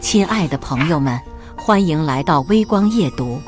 亲爱的朋友们，欢迎来到微光夜读。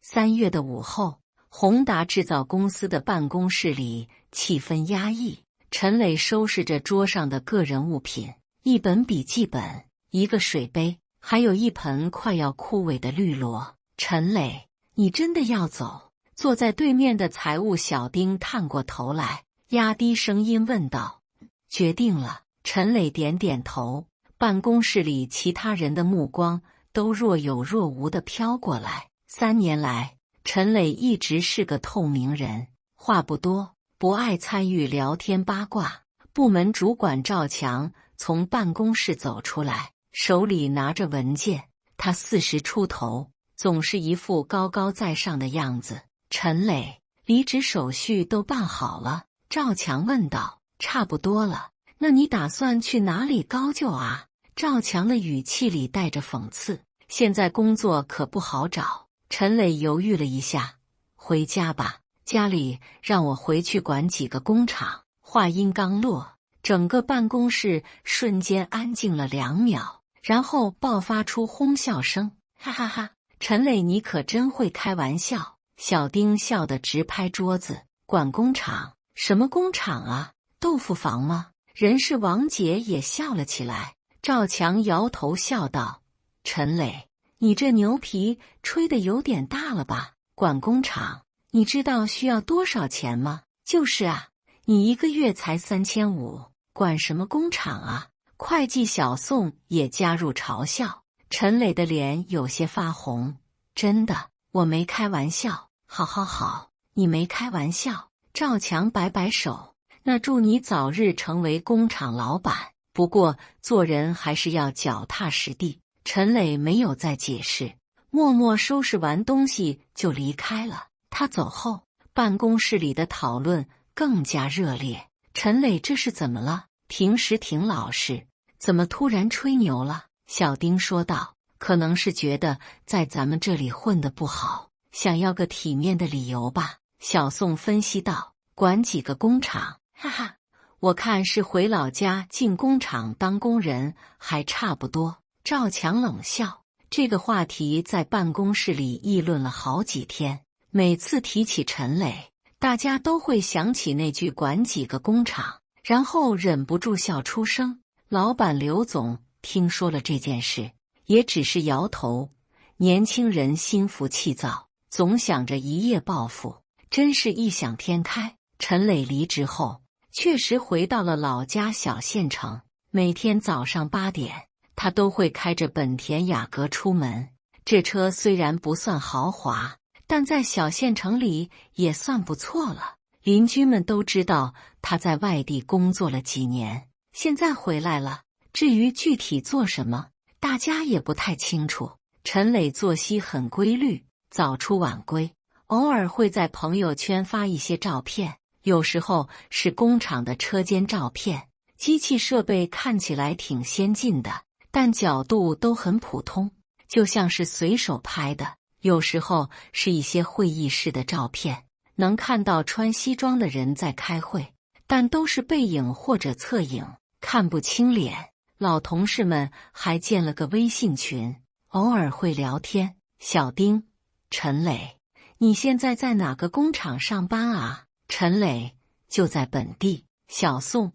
3月的午后，宏达制造公司的办公室里气氛压抑。陈磊收拾着桌上的个人物品，一本笔记本，一个水杯，还有一盆快要枯萎的绿萝。陈磊，你真的要走？坐在对面的财务小丁探过头来，压低声音问道。决定了。陈磊点点头。办公室里其他人的目光都若有若无地飘过来。3年来，陈磊一直是个透明人，话不多，不爱参与聊天八卦。部门主管赵强从办公室走出来，手里拿着文件。他40出头，总是一副高高在上的样子。陈磊，离职手续都办好了？赵强问道。差不多了。那你打算去哪里高就啊？赵强的语气里带着讽刺。现在工作可不好找。陈磊犹豫了一下，回家吧，家里让我回去管几个工厂。话音刚落，整个办公室瞬间安静了2秒，然后爆发出哄笑声。哈哈哈！陈磊，你可真会开玩笑。小丁笑得直拍桌子。管工厂？什么工厂啊？豆腐坊吗？人事王姐也笑了起来。赵强摇头笑道：陈磊，你这牛皮吹得有点大了吧？管工厂，你知道需要多少钱吗？就是啊，你1个月才3500，管什么工厂啊？会计小宋也加入嘲笑。陈磊的脸有些发红。真的，我没开玩笑。好好好，你没开玩笑。赵强摆摆手。那祝你早日成为工厂老板，不过做人还是要脚踏实地。陈磊没有再解释，默默收拾完东西就离开了。他走后，办公室里的讨论更加热烈。陈磊这是怎么了？平时挺老实，怎么突然吹牛了？小丁说道。可能是觉得在咱们这里混得不好，想要个体面的理由吧。小宋分析道。管几个工厂？哈哈，我看是回老家进工厂当工人还差不多。赵强冷笑。这个话题在办公室里议论了好几天，每次提起陈磊，大家都会想起那句管几个工厂，然后忍不住笑出声。老板刘总听说了这件事，也只是摇头。年轻人心浮气躁，总想着一夜暴富，真是异想天开。陈磊离职后确实回到了老家小县城，每天早上8点，他都会开着本田雅阁出门。这车虽然不算豪华，但在小县城里也算不错了。邻居们都知道他在外地工作了几年，现在回来了。至于具体做什么，大家也不太清楚。陈磊作息很规律，早出晚归，偶尔会在朋友圈发一些照片。有时候是工厂的车间照片，机器设备看起来挺先进的，但角度都很普通，就像是随手拍的。有时候是一些会议室的照片，能看到穿西装的人在开会，但都是背影或者侧影，看不清脸。老同事们还建了个微信群，偶尔会聊天。小丁，陈磊，你现在在哪个工厂上班啊？陈磊，就在本地。小宋，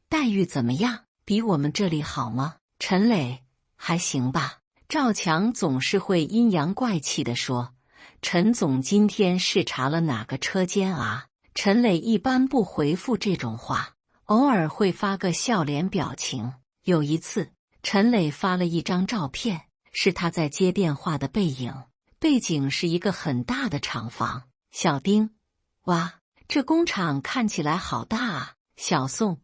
待遇怎么样？比我们这里好吗？陈磊，还行吧。赵强总是会阴阳怪气地说。陈总今天视察了哪个车间啊？陈磊一般不回复这种话，偶尔会发个笑脸表情。有一次，陈磊发了一张照片，是他在接电话的背影，背景是一个很大的厂房。小丁，哇，这工厂看起来好大啊。小宋，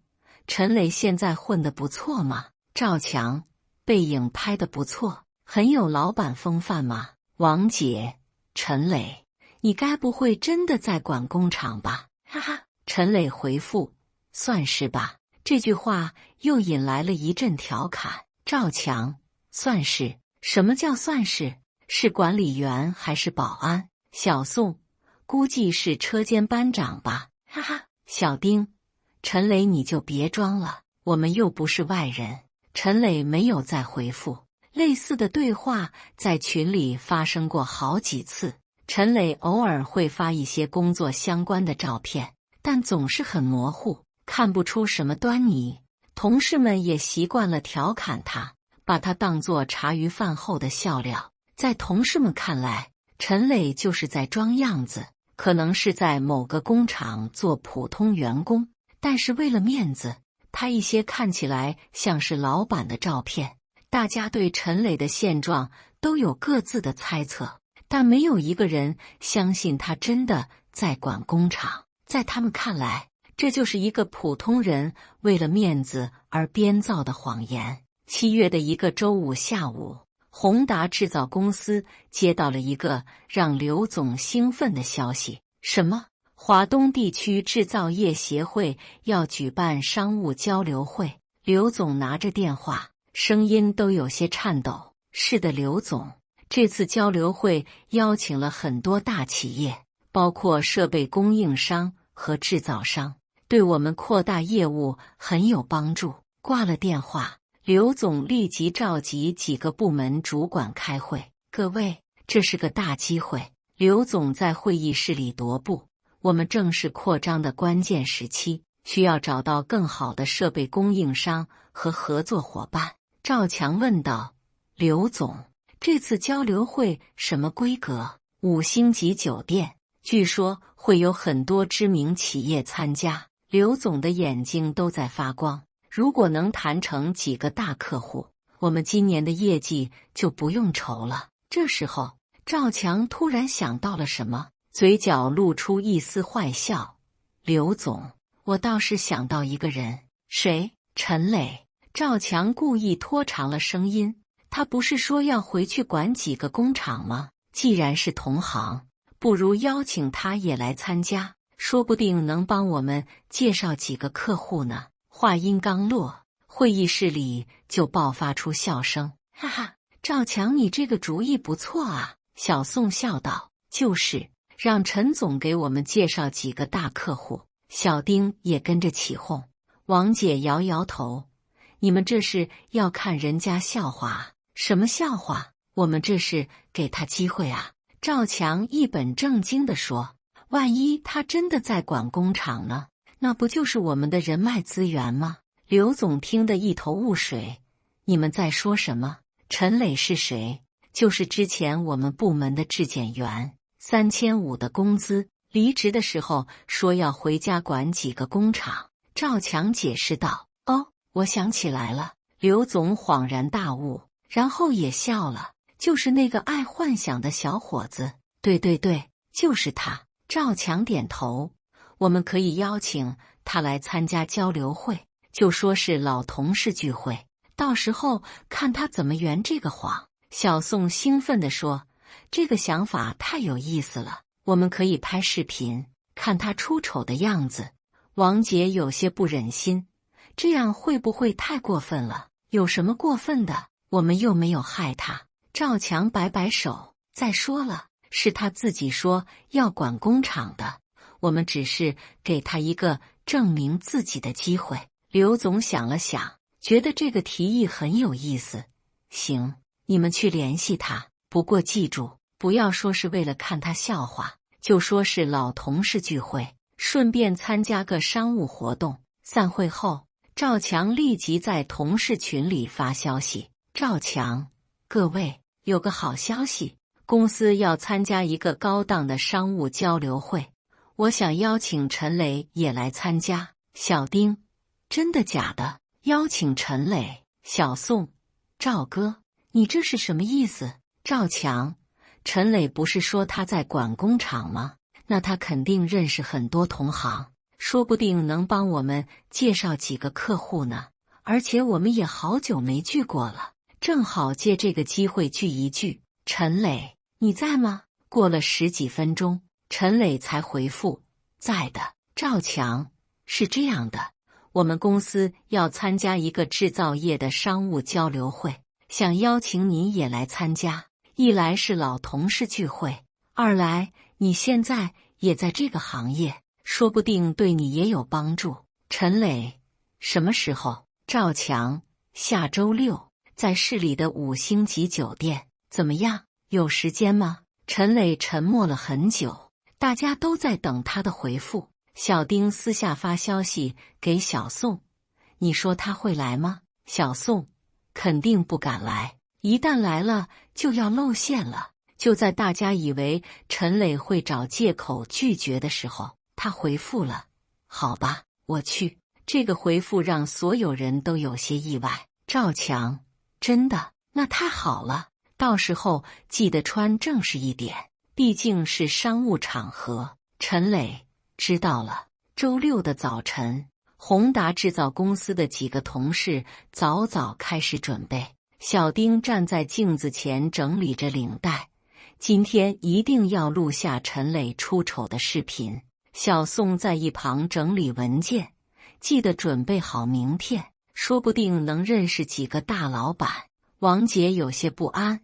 陈磊现在混得不错吗？赵强，背影拍得不错，很有老板风范吗？王姐，陈磊，你该不会真的在管工厂吧？哈哈。陈磊回复，算是吧。这句话又引来了一阵调侃。赵强，算是？什么叫算是？是管理员还是保安？小宋，估计是车间班长吧。哈哈。小丁，陈磊你就别装了，我们又不是外人。陈磊没有再回复，类似的对话在群里发生过好几次。陈磊偶尔会发一些工作相关的照片，但总是很模糊，看不出什么端倪。同事们也习惯了调侃他，把他当作茶余饭后的笑料。在同事们看来，陈磊就是在装样子，可能是在某个工厂做普通员工，但是为了面子，他一些看起来像是老板的照片。大家对陈磊的现状都有各自的猜测，但没有一个人相信他真的在管工厂。在他们看来，这就是一个普通人为了面子而编造的谎言。7月的一个周五下午，宏达制造公司接到了一个让刘总兴奋的消息：什么？华东地区制造业协会要举办商务交流会。刘总拿着电话，声音都有些颤抖。是的，刘总，这次交流会邀请了很多大企业，包括设备供应商和制造商，对我们扩大业务很有帮助。挂了电话，刘总立即召集几个部门主管开会。各位，这是个大机会。刘总在会议室里踱步。我们正是扩张的关键时期，需要找到更好的设备供应商和合作伙伴。赵强问道：刘总，这次交流会什么规格？5星级酒店，据说会有很多知名企业参加。刘总的眼睛都在发光。如果能谈成几个大客户，我们今年的业绩就不用愁了。这时候，赵强突然想到了什么，嘴角露出一丝坏笑。刘总，我倒是想到一个人。谁？陈磊。赵强故意拖长了声音，他不是说要回去管几个工厂吗？既然是同行，不如邀请他也来参加，说不定能帮我们介绍几个客户呢。话音刚落，会议室里就爆发出笑声。哈哈，赵强，你这个主意不错啊。小宋笑道。就是，让陈总给我们介绍几个大客户。小丁也跟着起哄。王姐摇摇头，你们这是要看人家笑话啊？什么笑话？我们这是给他机会啊。赵强一本正经地说，万一他真的在管工厂呢？那不就是我们的人脉资源吗？刘总听得一头雾水。你们在说什么？陈磊是谁？就是之前我们部门的质检员，3500的工资，离职的时候说要回家管几个工厂。赵强解释道。哦，我想起来了。刘总恍然大悟，然后也笑了。就是那个爱幻想的小伙子。对对对，就是他。赵强点头。我们可以邀请他来参加交流会，就说是老同事聚会，到时候看他怎么圆这个谎。小宋兴奋地说，这个想法太有意思了，我们可以拍视频，看他出丑的样子。王杰有些不忍心，这样会不会太过分了？有什么过分的？我们又没有害他。赵强摆摆手，再说了，是他自己说要管工厂的，我们只是给他一个证明自己的机会。刘总想了想，觉得这个提议很有意思。行，你们去联系他，不过记住，不要说是为了看他笑话，就说是老同事聚会，顺便参加个商务活动。散会后，赵强立即在同事群里发消息。赵强，各位，有个好消息，公司要参加一个高档的商务交流会，我想邀请陈磊也来参加。小丁，真的假的？邀请陈磊？小宋，赵哥，你这是什么意思？赵强，陈磊不是说他在管工厂吗？那他肯定认识很多同行，说不定能帮我们介绍几个客户呢。而且我们也好久没聚过了，正好借这个机会聚一聚。陈磊，你在吗？过了10几分钟，陈磊才回复，在的。赵强，是这样的，我们公司要参加一个制造业的商务交流会，想邀请你也来参加。一来是老同事聚会，二来你现在也在这个行业，说不定对你也有帮助。陈磊，什么时候？赵强，下周6，在市里的5星级酒店，怎么样？有时间吗？陈磊沉默了很久，大家都在等他的回复。小丁私下发消息给小宋：“你说他会来吗？”小宋：“肯定不敢来，一旦来了就要露馅了。”就在大家以为陈磊会找借口拒绝的时候，他回复了：“好吧，我去。”这个回复让所有人都有些意外。赵强：“真的？那太好了，到时候记得穿正式一点，毕竟是商务场合。”陈磊：“知道了。”周六的早晨，宏达制造公司的几个同事早早开始准备。小丁站在镜子前整理着领带，今天一定要录下陈磊出丑的视频。小宋在一旁整理文件，记得准备好名片，说不定能认识几个大老板。王杰有些不安：“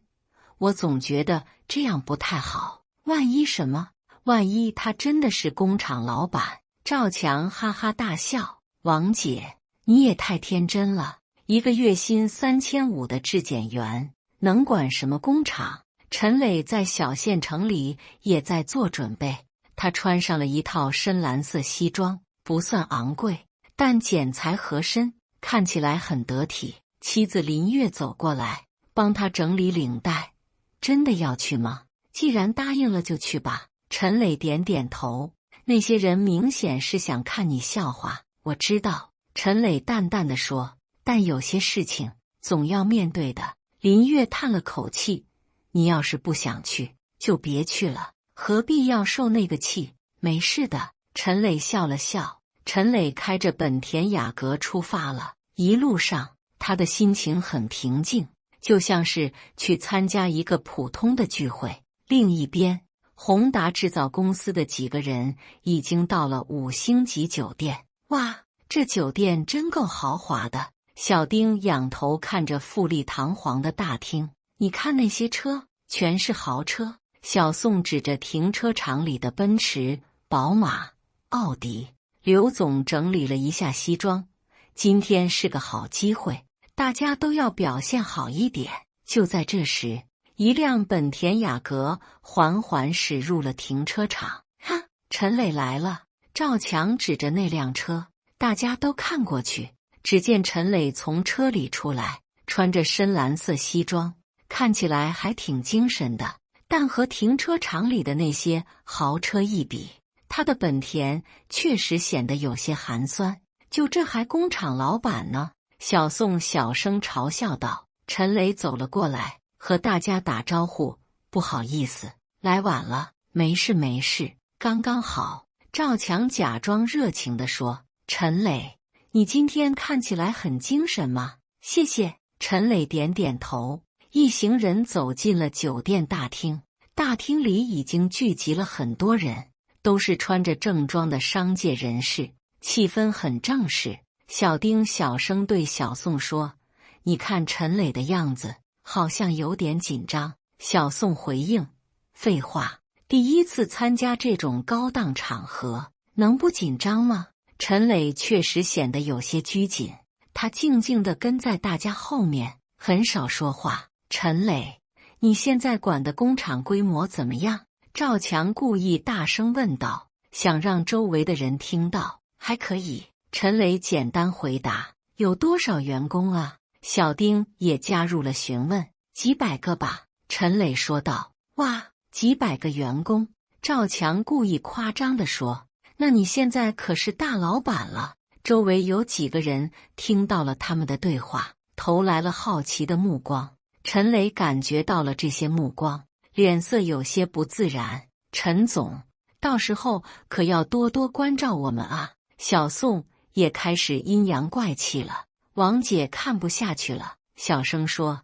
我总觉得这样不太好，万一什么？万一他真的是工厂老板？”赵强哈哈大笑：“王姐，你也太天真了，一个月薪3500的质检员能管什么工厂？”陈磊在小县城里也在做准备，他穿上了一套深蓝色西装，不算昂贵，但剪裁合身，看起来很得体。妻子林月走过来，帮他整理领带：“真的要去吗？既然答应了就去吧。”陈磊点点头：“那些人明显是想看你笑话。”“我知道。”陈磊淡淡地说，“但有些事情总要面对的。”林月叹了口气：“你要是不想去，就别去了，何必要受那个气？”“没事的。”陈磊笑了笑。陈磊开着本田雅阁出发了，一路上他的心情很平静，就像是去参加一个普通的聚会。另一边，宏达制造公司的几个人已经到了5星级酒店。哇，这酒店真够豪华的！小丁仰头看着富丽堂皇的大厅，你看那些车，全是豪车。小宋指着停车场里的奔驰、宝马、奥迪。刘总整理了一下西装，今天是个好机会，大家都要表现好一点。就在这时，一辆本田雅阁缓缓驶入了停车场。哈，陈磊来了！赵强指着那辆车，大家都看过去，只见陈磊从车里出来，穿着深蓝色西装，看起来还挺精神的。但和停车场里的那些豪车一比，他的本田确实显得有些寒酸。就这还工厂老板呢？小宋小声嘲笑道。陈磊走了过来，和大家打招呼：“不好意思，来晚了。”“没事没事，刚刚好。”赵强假装热情地说。“陈磊，你今天看起来很精神嘛。”“谢谢。”陈磊点点头。一行人走进了酒店大厅，大厅里已经聚集了很多人，都是穿着正装的商界人士，气氛很正式。小丁小声对小宋说：“你看陈磊的样子，好像有点紧张。”小宋回应：“废话，第一次参加这种高档场合，能不紧张吗？”陈磊确实显得有些拘谨，他静静地跟在大家后面，很少说话。“陈磊，你现在管的工厂规模怎么样？”赵强故意大声问道，想让周围的人听到。“还可以。”陈磊简单回答。“有多少员工啊？”小丁也加入了询问。“几百个吧。”陈磊说道。“哇，几百个员工！”赵强故意夸张地说。“那你现在可是大老板了。”周围有几个人听到了他们的对话，投来了好奇的目光。陈磊感觉到了这些目光，脸色有些不自然。“陈总，到时候可要多多关照我们啊。”小宋也开始阴阳怪气了。王姐看不下去了，小声说：“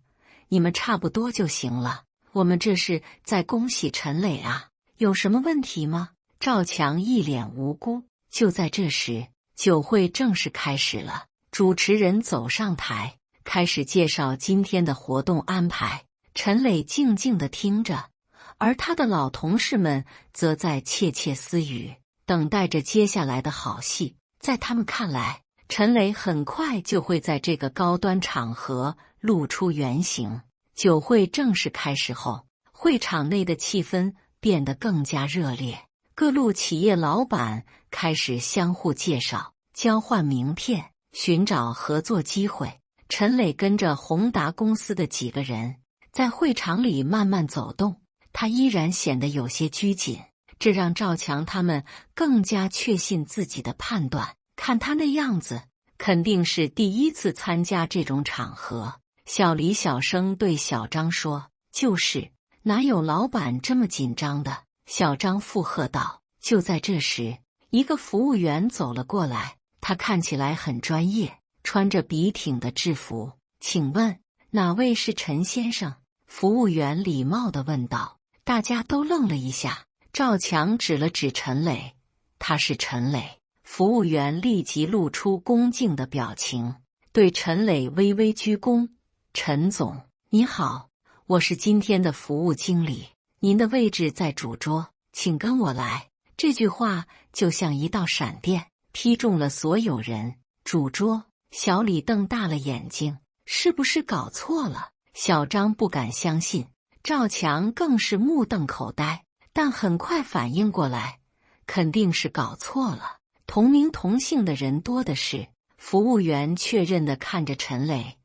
你们差不多就行了，我们这是在恭喜陈磊啊，有什么问题吗？”赵强一脸无辜。就在这时，酒会正式开始了，主持人走上台，开始介绍今天的活动安排。陈磊静静地听着，而他的老同事们则在窃窃私语，等待着接下来的好戏。在他们看来，陈磊很快就会在这个高端场合露出原形。酒会正式开始后，会场内的气氛变得更加热烈，各路企业老板开始相互介绍、交换名片，寻找合作机会。陈磊跟着宏达公司的几个人在会场里慢慢走动，他依然显得有些拘谨，这让赵强他们更加确信自己的判断。看他那样子，肯定是第一次参加这种场合。小李小声对小张说：“就是，哪有老板这么紧张的？”小张附和道。就在这时，一个服务员走了过来，他看起来很专业，穿着笔挺的制服。请问哪位是陈先生？服务员礼貌地问道。大家都愣了一下。赵强指了指陈磊：“他是陈磊。”服务员立即露出恭敬的表情，对陈磊微微鞠躬：“陈总，你好，我是今天的服务经理，您的位置在主桌，请跟我来。”这句话就像一道闪电，劈中了所有人。主桌，小李瞪大了眼睛，是不是搞错了？小张不敢相信，赵强更是目瞪口呆，但很快反应过来，肯定是搞错了。同名同姓的人多的是。服务员确认地看着陈磊：“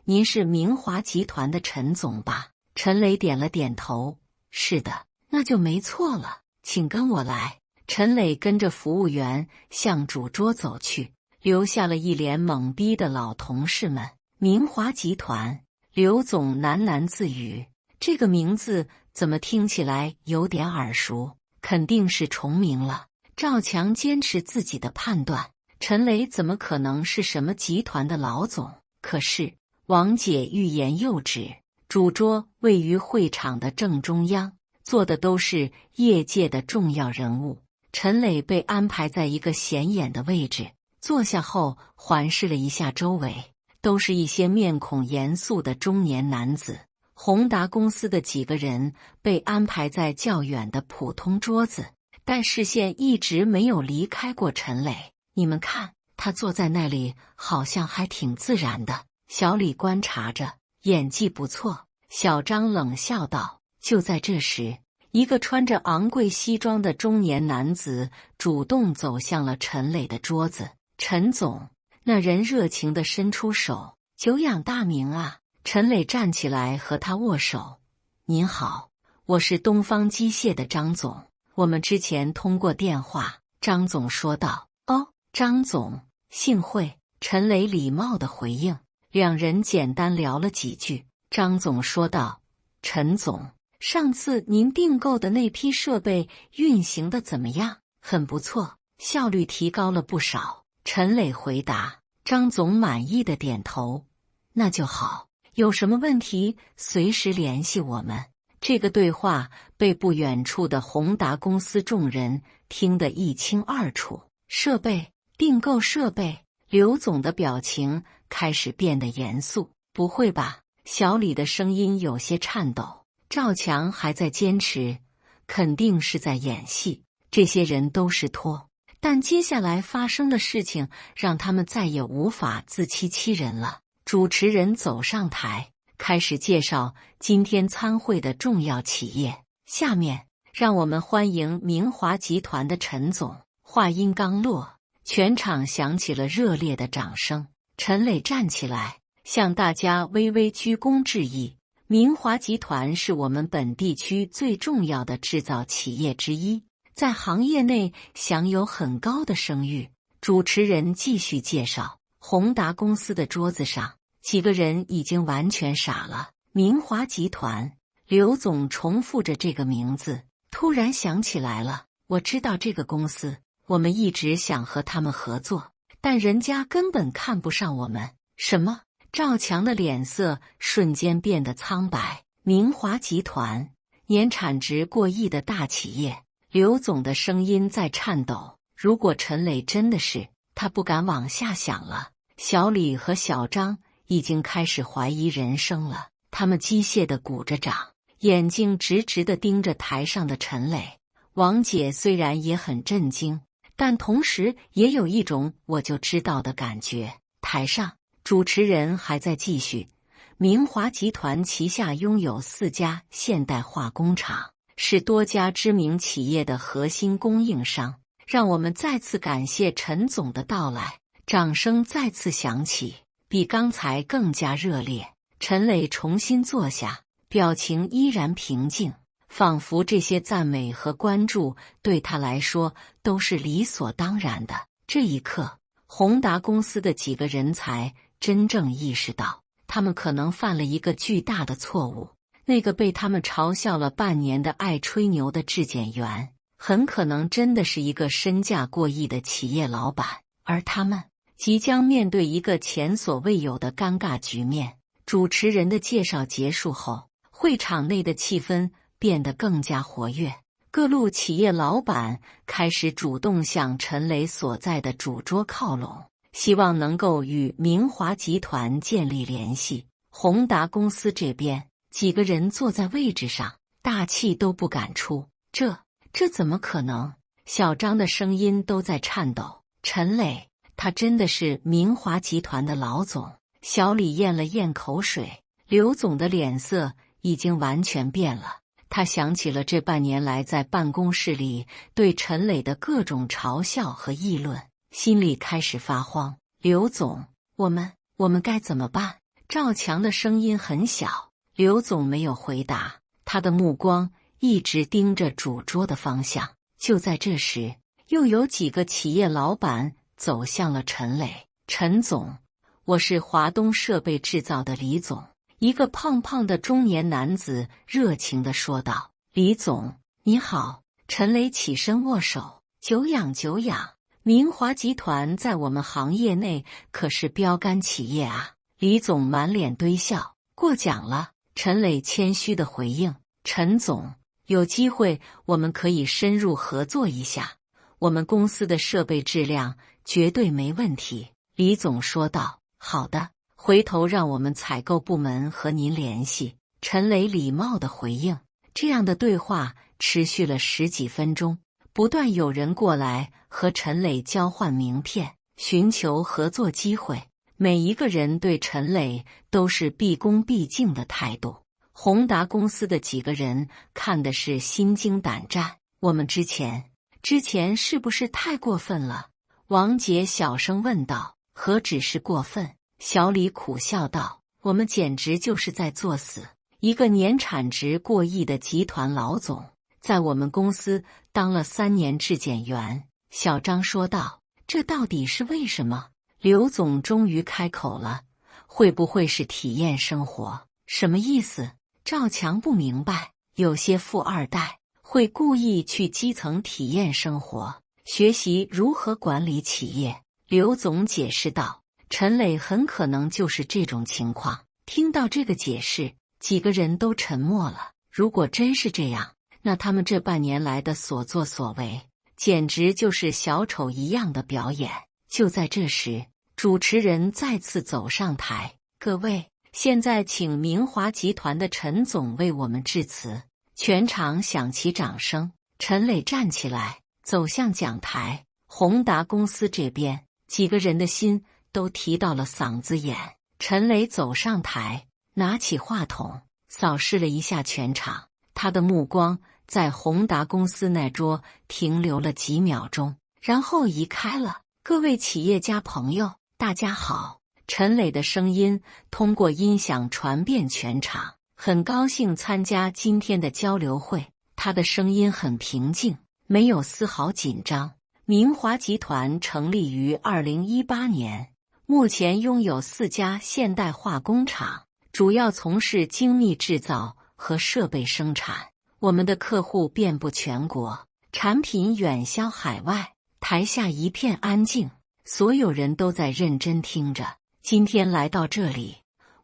您是明华集团的陈总吧？”陈磊点了点头：“是的。”那就没错了，请跟我来。陈磊跟着服务员向主桌走去，留下了一脸懵逼的老同事们。明华集团，刘总喃喃自语：“这个名字怎么听起来有点耳熟？肯定是重名了。”赵强坚持自己的判断，陈磊怎么可能是什么集团的老总？可是王姐欲言又止。主桌位于会场的正中央，坐的都是业界的重要人物。陈磊被安排在一个显眼的位置，坐下后环视了一下周围，都是一些面孔严肃的中年男子。宏达公司的几个人被安排在较远的普通桌子，但视线一直没有离开过陈磊。你们看，他坐在那里好像还挺自然的。小李观察着，演技不错。小张冷笑道。就在这时，一个穿着昂贵西装的中年男子主动走向了陈磊的桌子。陈总，那人热情地伸出手。久仰大名啊！陈磊站起来和他握手。您好，我是东方机械的张总，我们之前通过电话。张总说道。哦，张总，幸会。陈磊礼貌地回应。两人简单聊了几句。张总说道：“陈总，上次您订购的那批设备运行的怎么样？”“很不错，效率提高了不少。”陈磊回答。张总满意的点头。“那就好，有什么问题随时联系我们。”这个对话被不远处的宏达公司众人听得一清二楚。设备，订购设备。刘总的表情开始变得严肃。“不会吧？”小李的声音有些颤抖。赵强还在坚持，肯定是在演戏，这些人都是托。但接下来发生的事情让他们再也无法自欺欺人了。主持人走上台，开始介绍今天参会的重要企业。下面让我们欢迎明华集团的陈总。话音刚落，全场响起了热烈的掌声。陈磊站起来，向大家微微鞠躬致意。明华集团是我们本地区最重要的制造企业之一，在行业内享有很高的声誉。主持人继续介绍。宏达公司的桌子上，几个人已经完全傻了。明华集团，刘总重复着这个名字，突然想起来了，我知道这个公司，我们一直想和他们合作，但人家根本看不上我们。什么？赵强的脸色瞬间变得苍白。明华集团，年产值过亿的大企业。刘总的声音在颤抖。如果陈磊真的是，他不敢往下想了。小李和小张已经开始怀疑人生了，他们机械地鼓着掌，眼睛直直地盯着台上的陈磊。王姐虽然也很震惊，但同时也有一种我就知道的感觉。台上主持人还在继续。明华集团旗下拥有4家现代化工厂，是多家知名企业的核心供应商。让我们再次感谢陈总的到来，掌声再次响起，比刚才更加热烈。陈磊重新坐下，表情依然平静，仿佛这些赞美和关注对他来说都是理所当然的。这一刻，宏达公司的几个人才真正意识到，他们可能犯了一个巨大的错误。那个被他们嘲笑了半年的爱吹牛的质检员，很可能真的是一个身价过亿的企业老板，而他们即将面对一个前所未有的尴尬局面。主持人的介绍结束后，会场内的气氛变得更加活跃，各路企业老板开始主动向陈磊所在的主桌靠拢，希望能够与明华集团建立联系。宏达公司这边，几个人坐在位置上，大气都不敢出。这怎么可能？小张的声音都在颤抖。陈磊，他真的是明华集团的老总。小李咽了咽口水，刘总的脸色已经完全变了。他想起了这半年来在办公室里对陈磊的各种嘲笑和议论，心里开始发慌。刘总，我们该怎么办？赵强的声音很小。刘总没有回答，他的目光一直盯着主桌的方向。就在这时，又有几个企业老板走向了陈磊。陈总，我是华东设备制造的李总。一个胖胖的中年男子热情地说道。李总，你好。陈磊起身握手。久仰久仰，明华集团在我们行业内可是标杆企业啊。李总满脸堆笑。过奖了。陈磊谦虚地回应。陈总，有机会我们可以深入合作一下，我们公司的设备质量绝对没问题。李总说道。好的，回头让我们采购部门和您联系。陈磊礼貌地回应。这样的对话持续了10几分钟，不断有人过来和陈磊交换名片，寻求合作机会。每一个人对陈磊都是毕恭毕敬的态度。宏达公司的几个人看的是心惊胆战。我们之前是不是太过分了？王杰小声问道。何止是过分？小李苦笑道。我们简直就是在作死。一个年产值过亿的集团老总，在我们公司当了3年质检员。小张说道。这到底是为什么？刘总终于开口了。会不会是体验生活？什么意思？赵强不明白。有些富二代会故意去基层体验生活，学习如何管理企业。刘总解释道。陈磊很可能就是这种情况。听到这个解释，几个人都沉默了。如果真是这样，那他们这半年来的所作所为，简直就是小丑一样的表演。就在这时，主持人再次走上台。各位，现在请明华集团的陈总为我们致辞。全场响起掌声。陈磊站起来，走向讲台。宏达公司这边，几个人的心都提到了嗓子眼。陈磊走上台，拿起话筒，扫视了一下全场。他的目光在宏达公司那桌停留了几秒钟，然后移开了。各位企业家朋友，大家好。陈磊的声音通过音响传遍全场。很高兴参加今天的交流会。他的声音很平静，没有丝毫紧张。明华集团成立于2018年，目前拥有4家现代化工厂，主要从事精密制造和设备生产。我们的客户遍布全国，产品远销海外。台下一片安静，所有人都在认真听着。今天来到这里，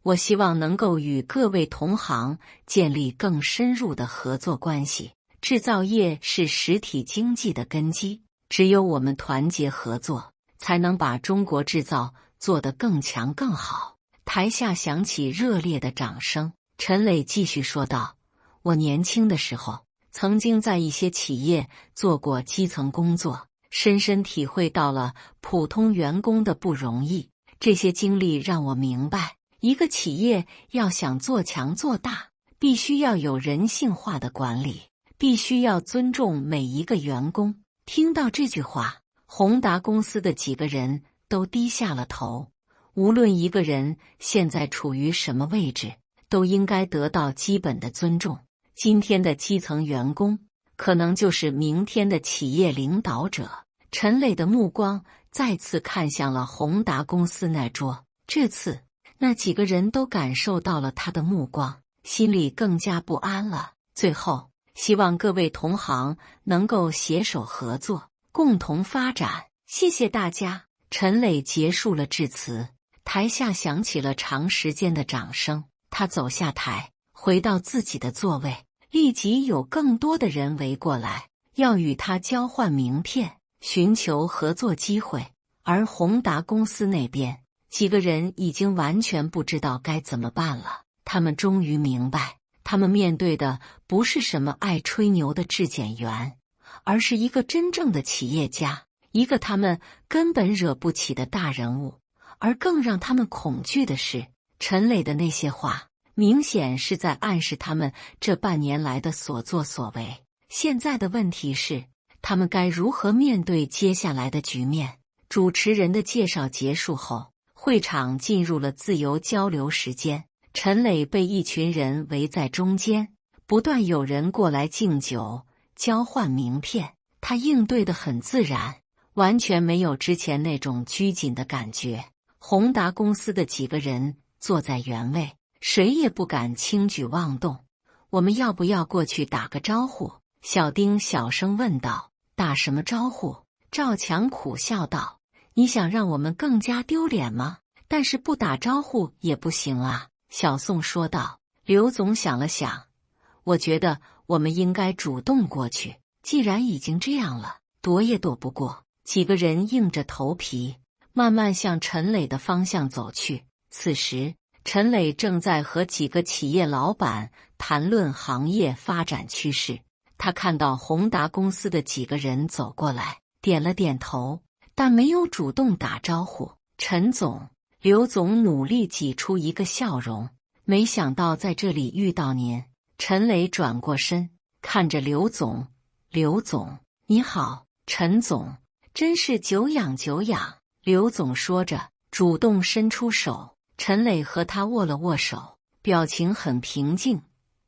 我希望能够与各位同行建立更深入的合作关系。制造业是实体经济的根基，只有我们团结合作，才能把中国制造做得更强更好。台下响起热烈的掌声。陈磊继续说道。我年轻的时候，曾经在一些企业做过基层工作，深深体会到了普通员工的不容易。这些经历让我明白，一个企业要想做强做大，必须要有人性化的管理，必须要尊重每一个员工。听到这句话，宏达公司的几个人都低下了头。无论一个人现在处于什么位置，都应该得到基本的尊重。今天的基层员工，可能就是明天的企业领导者。陈磊的目光再次看向了宏达公司那桌，这次那几个人都感受到了他的目光，心里更加不安了。最后，希望各位同行能够携手合作，共同发展。谢谢大家。陈磊结束了致辞，台下响起了长时间的掌声。他走下台，回到自己的座位，立即有更多的人围过来，要与他交换名片，寻求合作机会。而宏达公司那边，几个人已经完全不知道该怎么办了。他们终于明白，他们面对的不是什么爱吹牛的质检员，而是一个真正的企业家，一个他们根本惹不起的大人物。而更让他们恐惧的是，陈磊的那些话明显是在暗示他们这半年来的所作所为。现在的问题是，他们该如何面对接下来的局面？主持人的介绍结束后，会场进入了自由交流时间。陈磊被一群人围在中间，不断有人过来敬酒、交换名片。他应对得很自然，完全没有之前那种拘谨的感觉。宏达公司的几个人坐在原位，谁也不敢轻举妄动。我们要不要过去打个招呼？小丁小声问道。打什么招呼？赵强苦笑道。你想让我们更加丢脸吗？但是不打招呼也不行啊。小宋说道。刘总想了想，我觉得我们应该主动过去，既然已经这样了，躲也躲不过。几个人硬着头皮慢慢向陈磊的方向走去。此时，陈磊正在和几个企业老板谈论行业发展趋势。他看到宏达公司的几个人走过来，点了点头，但没有主动打招呼。陈总，刘总努力挤出一个笑容。没想到在这里遇到您。陈磊转过身，看着刘总。刘总，你好。陈总，真是久仰久仰。刘总说着，主动伸出手。陈磊和他握了握手，表情很平静。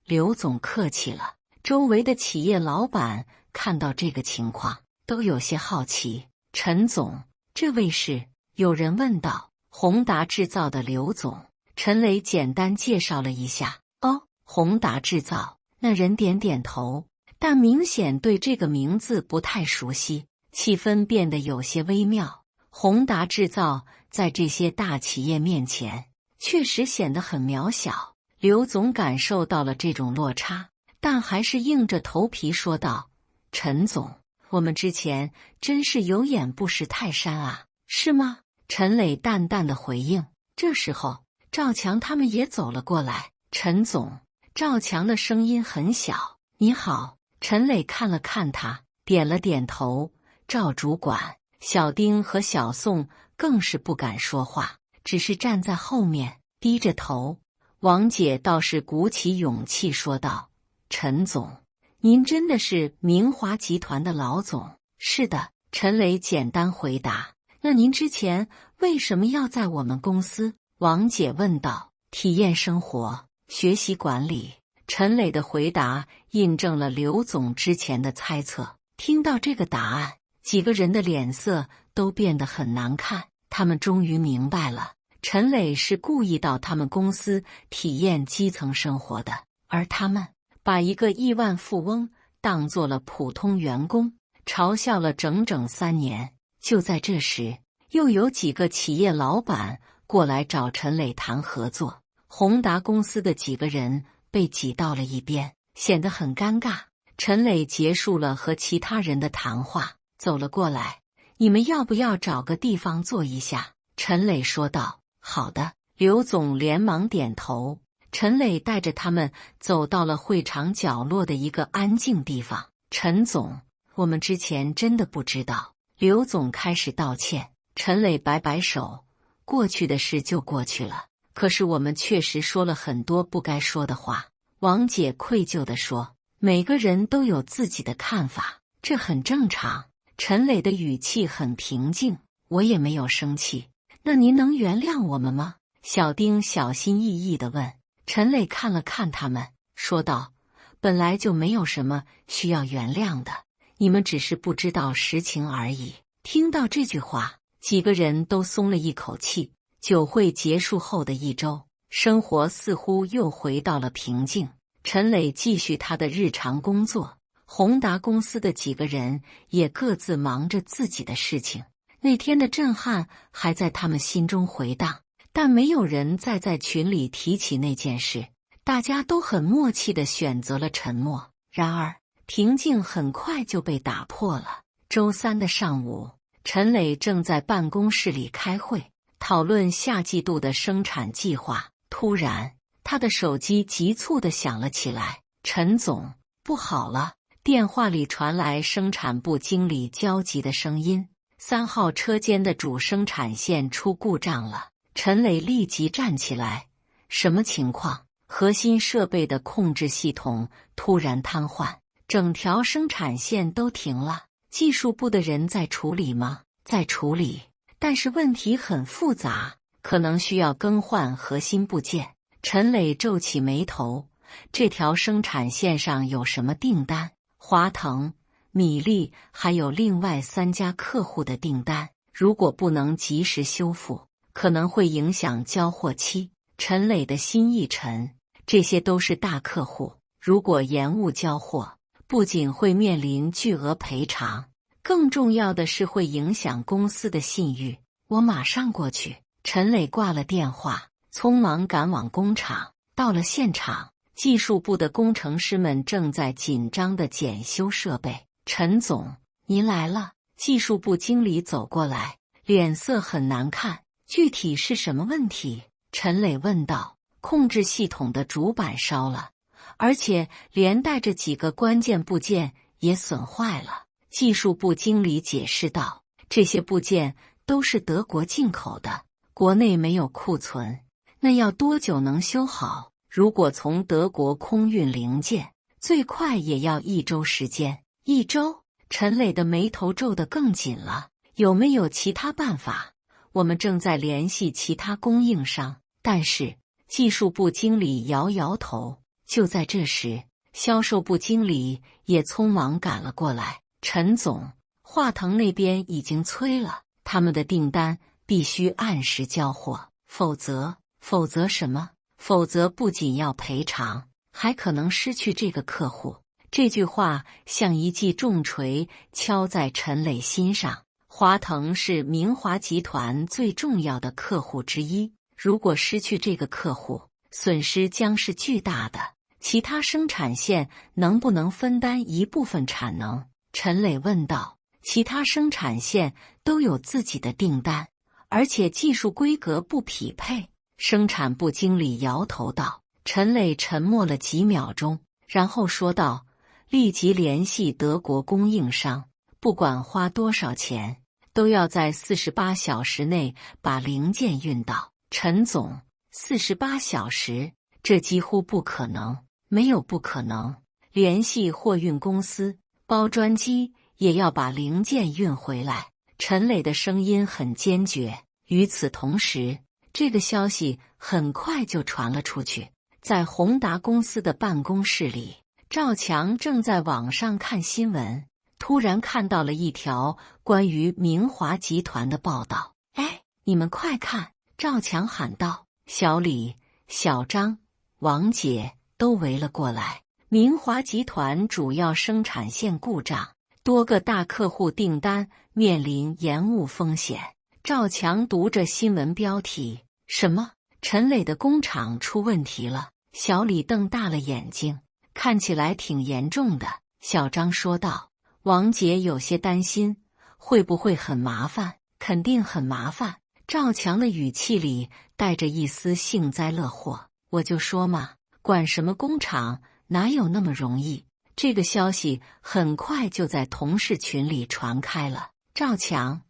刘总客气了。周围的企业老板看到这个情况，都有些好奇。陈总，这位是？有人问道。宏达制造的刘总。陈磊简单介绍了一下。哦，宏达制造。那人点点头，但明显对这个名字不太熟悉。气氛变得有些微妙。宏达制造在这些大企业面前，确实显得很渺小。刘总感受到了这种落差，但还是硬着头皮说道：陈总，我们之前真是有眼不识泰山啊，是吗？陈磊淡淡的回应。这时候，赵强他们也走了过来。陈总，赵强的声音很小。你好。陈磊看了看他，点了点头。赵主管。小丁和小宋更是不敢说话，只是站在后面低着头。王姐倒是鼓起勇气说道：陈总，您真的是明华集团的老总？是的。陈磊简单回答。那您之前为什么要在我们公司？王姐问道。体验生活，学习管理。陈磊的回答印证了刘总之前的猜测。听到这个答案，几个人的脸色都变得很难看。他们终于明白了，陈磊是故意到他们公司体验基层生活的，而他们把一个亿万富翁当作了普通员工，嘲笑了整整3年。就在这时，又有几个企业老板过来找陈磊谈合作。宏达公司的几个人被挤到了一边，显得很尴尬。陈磊结束了和其他人的谈话，走了过来。你们要不要找个地方坐一下？陈磊说道。好的。刘总连忙点头。陈磊带着他们走到了会场角落的一个安静地方。陈总，我们之前真的不知道。刘总开始道歉。陈磊摆摆手，过去的事就过去了，可是我们确实说了很多不该说的话。王姐愧疚地说，每个人都有自己的看法，这很正常。陈磊的语气很平静，我也没有生气。那您能原谅我们吗？小丁小心翼翼地问。陈磊看了看他们，说道，本来就没有什么需要原谅的，你们只是不知道实情而已。听到这句话，几个人都松了一口气。酒会结束后的一周，生活似乎又回到了平静。陈磊继续他的日常工作，宏达公司的几个人也各自忙着自己的事情。那天的震撼还在他们心中回荡，但没有人再在群里提起那件事，大家都很默契地选择了沉默。然而，平静很快就被打破了。周三的上午，陈磊正在办公室里开会，讨论下季度的生产计划。突然，他的手机急促地响了起来。陈总，不好了！电话里传来生产部经理焦急的声音：3号车间的主生产线出故障了。陈磊立即站起来，什么情况？核心设备的控制系统突然瘫痪，整条生产线都停了。技术部的人在处理吗？在处理，但是问题很复杂，可能需要更换核心部件。陈磊皱起眉头，这条生产线上有什么订单？华腾、米粒还有另外3家客户的订单，如果不能及时修复，可能会影响交货期。陈磊的心一沉，这些都是大客户，如果延误交货，不仅会面临巨额赔偿，更重要的是会影响公司的信誉。我马上过去。陈磊挂了电话，匆忙赶往工厂。到了现场，技术部的工程师们正在紧张地检修设备。陈总，您来了。技术部经理走过来，脸色很难看。具体是什么问题？陈磊问道。控制系统的主板烧了，而且连带着几个关键部件也损坏了。技术部经理解释道，这些部件都是德国进口的，国内没有库存，那要多久能修好？如果从德国空运零件，最快也要1周时间。1周？陈磊的眉头皱得更紧了。有没有其他办法？我们正在联系其他供应商，但是技术部经理摇摇头。就在这时，销售部经理也匆忙赶了过来。陈总，华腾那边已经催了，他们的订单必须按时交货，否则什么？否则不仅要赔偿，还可能失去这个客户。这句话像一记重锤敲在陈磊心上。华腾是明华集团最重要的客户之一，如果失去这个客户，损失将是巨大的。其他生产线能不能分担一部分产能？陈磊问道。其他生产线都有自己的订单，而且技术规格不匹配。生产部经理摇头道。陈磊沉默了几秒钟，然后说道，立即联系德国供应商，不管花多少钱，都要在48小时内把零件运到。陈总，48小时？这几乎不可能。没有不可能，联系货运公司，包装机也要把零件运回来。陈磊的声音很坚决。与此同时，这个消息很快就传了出去。在宏达公司的办公室里，赵强正在网上看新闻，突然看到了一条关于明华集团的报道。哎，你们快看！赵强喊道。小李、小张、王姐都围了过来。明华集团主要生产线故障，多个大客户订单面临延误风险。赵强读着新闻标题，什么？陈磊的工厂出问题了？小李瞪大了眼睛，看起来挺严重的。小张说道。王姐有些担心，会不会很麻烦？肯定很麻烦。赵强的语气里带着一丝幸灾乐祸。我就说嘛，管什么工厂，哪有那么容易？这个消息很快就在同事群里传开了。赵强，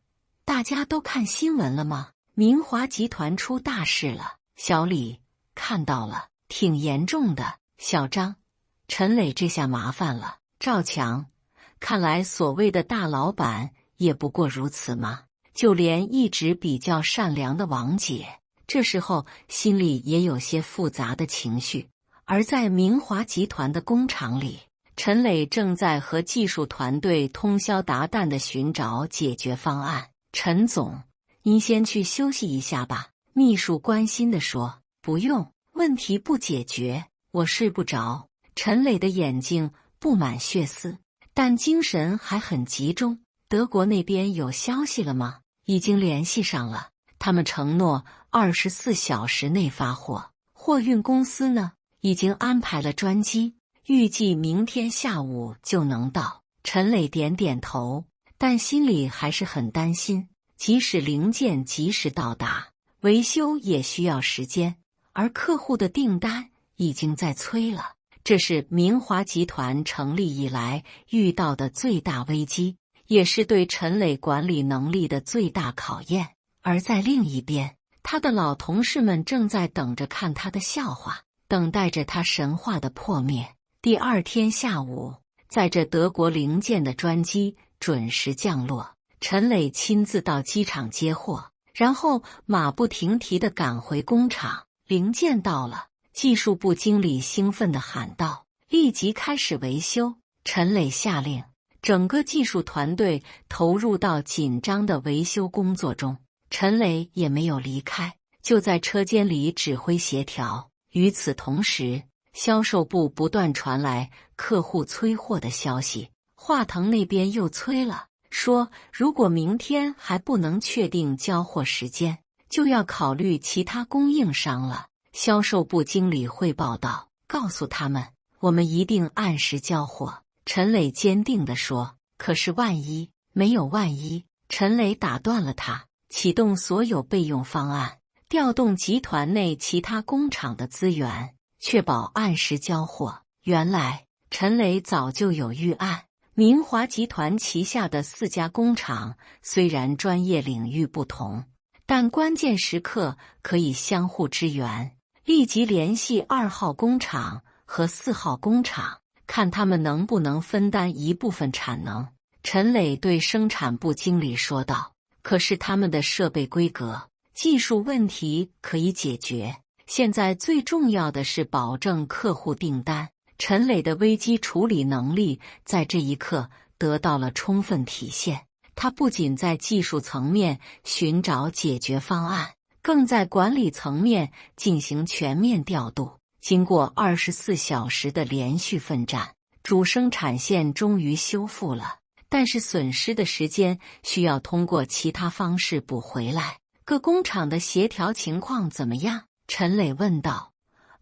大家都看新闻了吗？明华集团出大事了。小李看到了，挺严重的。小张，陈磊这下麻烦了。赵强，看来所谓的大老板也不过如此嘛。就连一直比较善良的王姐，这时候心里也有些复杂的情绪。而在明华集团的工厂里，陈磊正在和技术团队通宵达旦地寻找解决方案。陈总，您先去休息一下吧。秘书关心地说。不用，问题不解决，我睡不着。陈磊的眼睛布满血丝，但精神还很集中。德国那边有消息了吗？已经联系上了，他们承诺24小时内发货。货运公司呢，已经安排了专机，预计明天下午就能到。陈磊点点头，但心里还是很担心。即使零件及时到达，维修也需要时间，而客户的订单已经在催了。这是明华集团成立以来遇到的最大危机，也是对陈磊管理能力的最大考验。而在另一边，他的老同事们正在等着看他的笑话，等待着他神话的破灭。第二天下午，载着德国零件的专机准时降落，陈磊亲自到机场接货，然后马不停蹄地赶回工厂。零件到了，技术部经理兴奋地喊道：“立即开始维修！”陈磊下令，整个技术团队投入到紧张的维修工作中。陈磊也没有离开，就在车间里指挥协调。与此同时，销售部不断传来客户催货的消息，华腾那边又催了，说如果明天还不能确定交货时间，就要考虑其他供应商了。销售部经理汇报道，告诉他们，我们一定按时交货。陈磊坚定地说。可是万一，没有万一。陈磊打断了他，启动所有备用方案，调动集团内其他工厂的资源，确保按时交货。原来，陈磊早就有预案。明华集团旗下的4家工厂虽然专业领域不同，但关键时刻可以相互支援，立即联系2号工厂和4号工厂，看他们能不能分担一部分产能。陈磊对生产部经理说道。可是他们的设备规格、技术问题可以解决，现在最重要的是保证客户订单。陈磊的危机处理能力在这一刻得到了充分体现。他不仅在技术层面寻找解决方案，更在管理层面进行全面调度。经过24小时的连续奋战，主生产线终于修复了，但是损失的时间需要通过其他方式补回来。各工厂的协调情况怎么样？陈磊问道。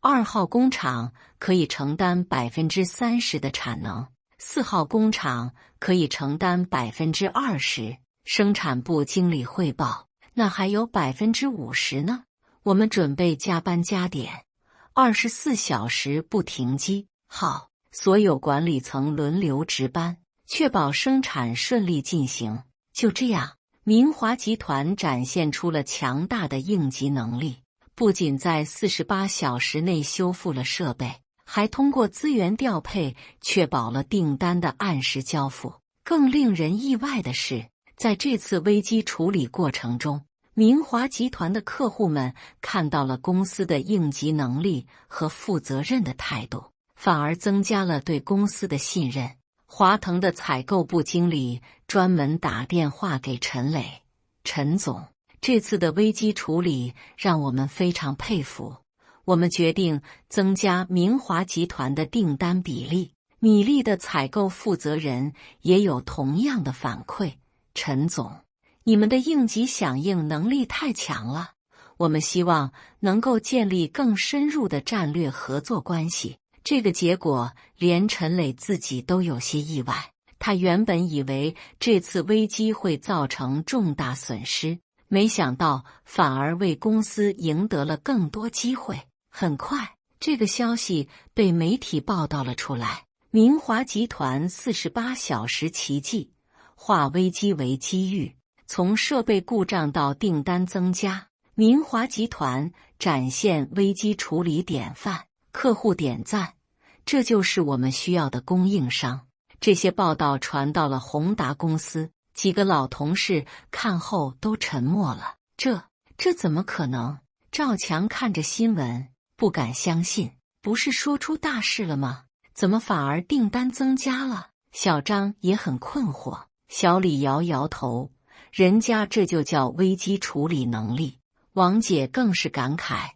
2号工厂可以承担30%的产能，4号工厂可以承担20%。生产部经理汇报。那还有50%呢？我们准备加班加点，24小时不停机。好，所有管理层轮流值班，确保生产顺利进行。就这样，明华集团展现出了强大的应急能力，不仅在48小时内修复了设备，还通过资源调配确保了订单的按时交付。更令人意外的是，在这次危机处理过程中，明华集团的客户们看到了公司的应急能力和负责任的态度，反而增加了对公司的信任。华腾的采购部经理专门打电话给陈磊：“陈总，这次的危机处理让我们非常佩服，我们决定增加明华集团的订单比例。”米粒的采购负责人也有同样的反馈：“陈总，你们的应急响应能力太强了，我们希望能够建立更深入的战略合作关系。”这个结果连陈磊自己都有些意外，他原本以为这次危机会造成重大损失，没想到反而为公司赢得了更多机会。很快，这个消息被媒体报道了出来。明华集团48小时奇迹，化危机为机遇。从设备故障到订单增加，明华集团展现危机处理典范，客户点赞，这就是我们需要的供应商。这些报道传到了宏达公司，几个老同事看后都沉默了。这怎么可能？赵强看着新闻，不敢相信，不是说出大事了吗？怎么反而订单增加了？小张也很困惑，小李摇摇头，人家这就叫危机处理能力。王姐更是感慨，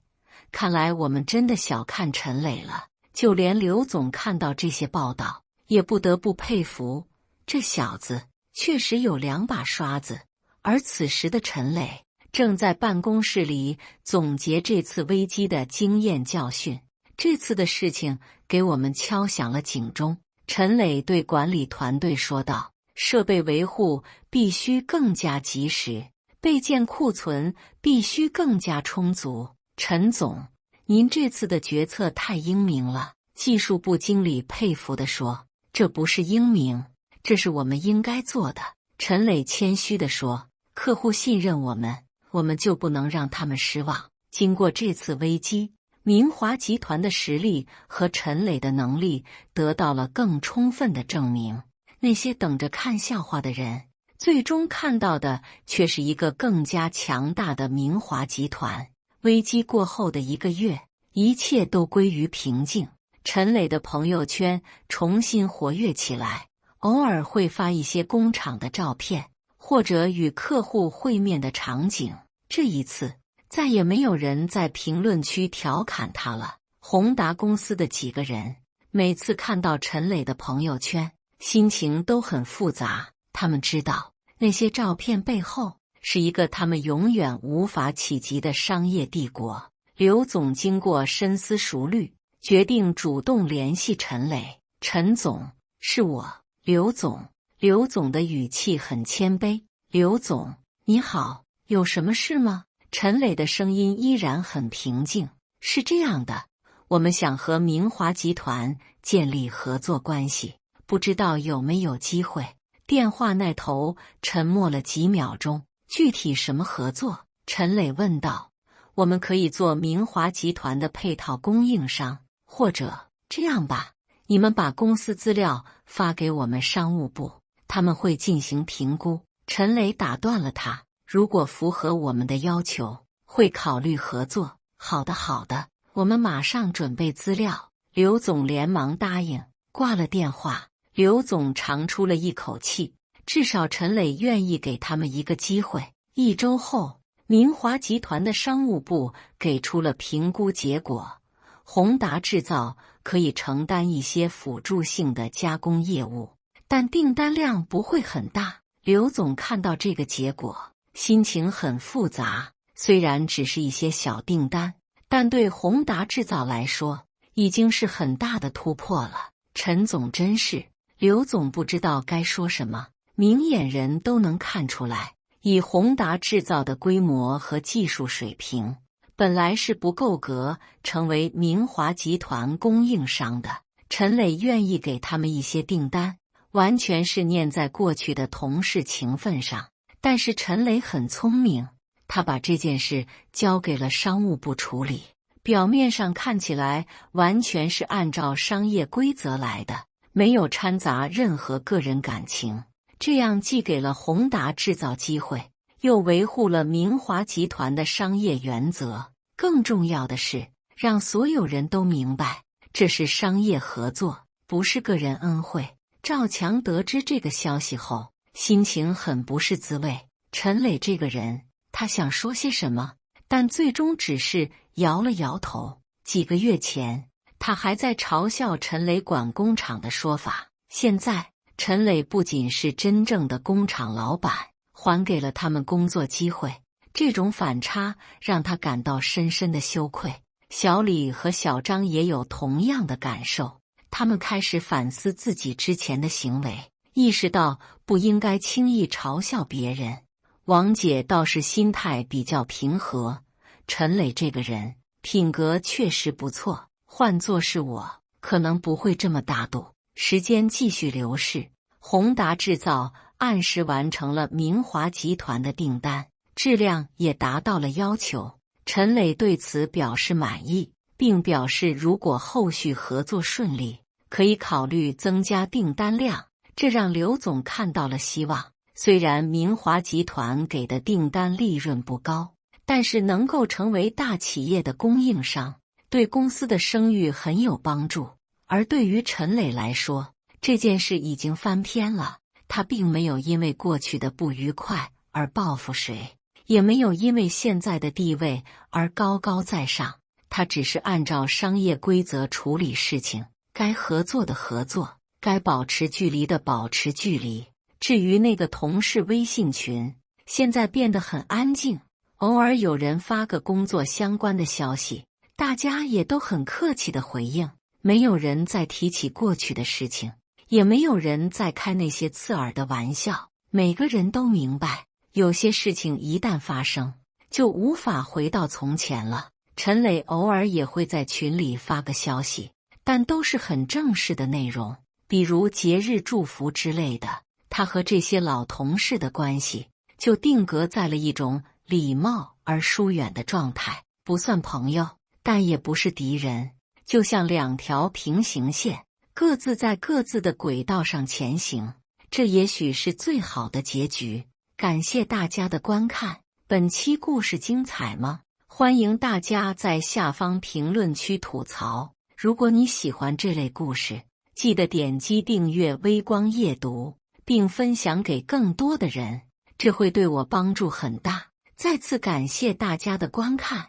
看来我们真的小看陈磊了。就连刘总看到这些报道，也不得不佩服，这小子确实有2把刷子。而此时的陈磊正在办公室里总结这次危机的经验教训。这次的事情给我们敲响了警钟。陈磊对管理团队说道：设备维护必须更加及时，备件库存必须更加充足。陈总，您这次的决策太英明了。技术部经理佩服地说：这不是英明，这是我们应该做的。陈磊谦虚地说：客户信任我们，我们就不能让他们失望。经过这次危机，明华集团的实力和陈磊的能力得到了更充分的证明。那些等着看笑话的人，最终看到的却是一个更加强大的明华集团。危机过后的1个月，一切都归于平静。陈磊的朋友圈重新活跃起来，偶尔会发一些工厂的照片，或者与客户会面的场景。这一次，再也没有人在评论区调侃他了。宏达公司的几个人每次看到陈磊的朋友圈，心情都很复杂。他们知道，那些照片背后是一个他们永远无法企及的商业帝国。刘总经过深思熟虑，决定主动联系陈磊。陈总，是我，刘总。刘总的语气很谦卑。刘总，你好，有什么事吗？陈磊的声音依然很平静。是这样的，我们想和明华集团建立合作关系，不知道有没有机会。电话那头沉默了几秒钟。具体什么合作？陈磊问道。我们可以做明华集团的配套供应商，或者这样吧，你们把公司资料发给我们商务部，他们会进行评估。陈磊打断了他，如果符合我们的要求，会考虑合作。好的，好的，我们马上准备资料。刘总连忙答应，挂了电话。刘总长出了一口气，至少陈磊愿意给他们一个机会。1周后，明华集团的商务部给出了评估结果，宏达制造可以承担一些辅助性的加工业务，但订单量不会很大。刘总看到这个结果，心情很复杂。虽然只是一些小订单，但对宏达制造来说，已经是很大的突破了。陈总真是……刘总不知道该说什么。明眼人都能看出来，以宏达制造的规模和技术水平，本来是不够格成为明华集团供应商的。陈磊愿意给他们一些订单，完全是念在过去的同事情分上。但是陈磊很聪明，他把这件事交给了商务部处理，表面上看起来完全是按照商业规则来的，没有掺杂任何个人感情。这样既给了宏达制造机会，又维护了明华集团的商业原则。更重要的是，让所有人都明白，这是商业合作，不是个人恩惠。赵强得知这个消息后，心情很不是滋味。陈磊这个人，他想说些什么，但最终只是摇了摇头。几个月前，他还在嘲笑陈磊管工厂的说法，现在陈磊不仅是真正的工厂老板，还给了他们工作机会。这种反差让他感到深深的羞愧。小李和小张也有同样的感受，他们开始反思自己之前的行为，意识到不应该轻易嘲笑别人。王姐倒是心态比较平和，陈磊这个人品格确实不错，换作是我，可能不会这么大度。时间继续流逝，宏达制造按时完成了明华集团的订单，质量也达到了要求。陈磊对此表示满意，并表示如果后续合作顺利，可以考虑增加订单量，这让刘总看到了希望。虽然明华集团给的订单利润不高，但是能够成为大企业的供应商，对公司的声誉很有帮助。而对于陈磊来说，这件事已经翻篇了，他并没有因为过去的不愉快而报复谁，也没有因为现在的地位而高高在上，他只是按照商业规则处理事情，该合作的合作，该保持距离的保持距离。至于那个同事微信群，现在变得很安静，偶尔有人发个工作相关的消息，大家也都很客气的回应，没有人再提起过去的事情，也没有人再开那些刺耳的玩笑。每个人都明白，有些事情一旦发生，就无法回到从前了。陈磊偶尔也会在群里发个消息，但都是很正式的内容，比如节日祝福之类的。他和这些老同事的关系就定格在了一种礼貌而疏远的状态，不算朋友，但也不是敌人，就像两条平行线，各自在各自的轨道上前行。这也许是最好的结局。感谢大家的观看，本期故事精彩吗？欢迎大家在下方评论区吐槽。如果你喜欢这类故事，记得点击订阅微光夜读，并分享给更多的人，这会对我帮助很大。再次感谢大家的观看。